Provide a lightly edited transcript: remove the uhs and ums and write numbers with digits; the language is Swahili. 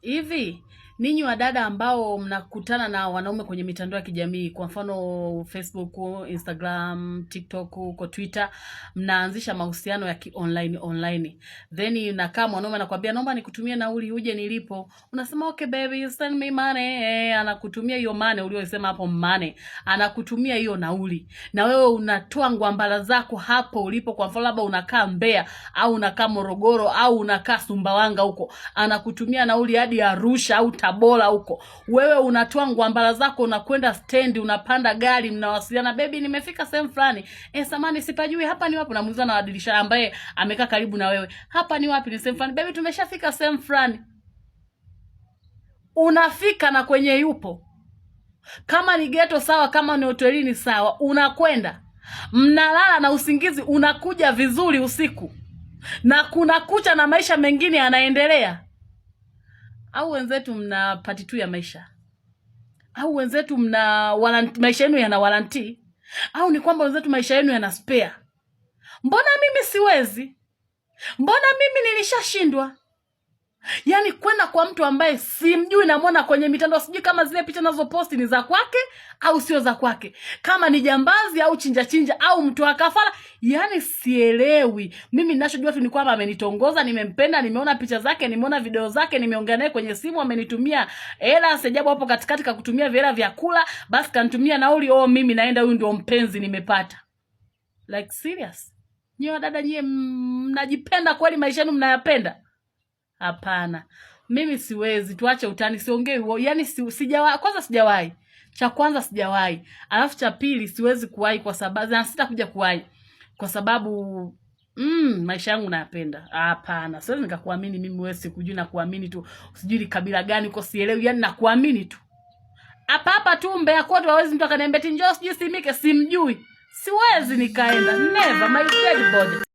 Hivi ninyi wadada ambao mnakutana na wanaume kwenye mitandao ya kijamii, kwa mfano Facebook, Instagram, TikTok, kwa Twitter, mnaanzisha mahusiano ya online. Then inakaa mwanaume anakuambia naomba nikutumie nauli uje nilipo. Unasema okay baby, send me money. Anakutumia hiyo money uliyosema hapo money. Anakutumia hiyo nauli. Na wewe unatoa ngwambala zako hapo ulipo, kwa mfano labda unakaa Mbeya au unakaa Morogoro au unakaa Sumbawanga huko. Anakutumia nauli hadi Arusha au Tabora huko. Wewe unatoa ngwambala zako, unakwenda stendi, unapanda gari, mnawasiliana, baby nimefika sehemu fulani. Samani sipajui hapa ni wapi, unamuuliza na wadilisha ambaye amekaa karibu na wewe. Hapa ni wapi? Ni sehemu fulani. Baby tumeshafika sehemu fulani. Unafika na kwenye yupo. Kama ni ghetto sawa, kama ni hotelini sawa, unakwenda. Mnalala na usingizi unakuja vizuri usiku. Na kuna kucha na maisha mengine yanaendelea. Au wenzetu mna pati tu ya maisha? Au wenzetu mna maisha yenu yana waranti? Au ni kwamba wenzetu maisha yenu yana spare? Mbona mimi siwezi? Mbona mimi nilishashindwa? Yaani kwenda kwa mtu ambaye simjui, namuona kwenye mitandao, sijui kama zile picha nazo posti ni za kwake au sio za kwake, kama ni jambazi au chinja au mtu wa kafara, yaani sielewi. Mimi ninachojua tu ni kwamba amenitongoza, nimempenda, nimeona picha zake, nimeona video zake, nimeongea naye kwenye simu, amenitumia hela, sejabu hapo katikati kakutumia vile vya kula, basi kanitumia nauli, mimi naenda, huyu ndio mpenzi nimepata. Like serious? Nyie dada nyie mnajipenda kweli? Maisha yenu mnayapenda? Hapana. Mimi siwezi, tuache utani, siongei huo. Yaani sijawahi, kwanza sijawahi. Cha kwanza sijawahi. Alafu cha pili siwezi kuwahi kwa sababu na sitakuja kuwahi kwa sababu maisha yangu nayapenda. Hapana. Siwezi nikakuamini mimi, wewe sikujui na kuamini tu. Usijui kabila gani uko, sielewi, yaani nakuamini tu. Hapa tu Mbeya kwetu hawezi mtu akaniambia njoo sijui Simike, simjui. Siwezi nikaenda. Never, my dead body.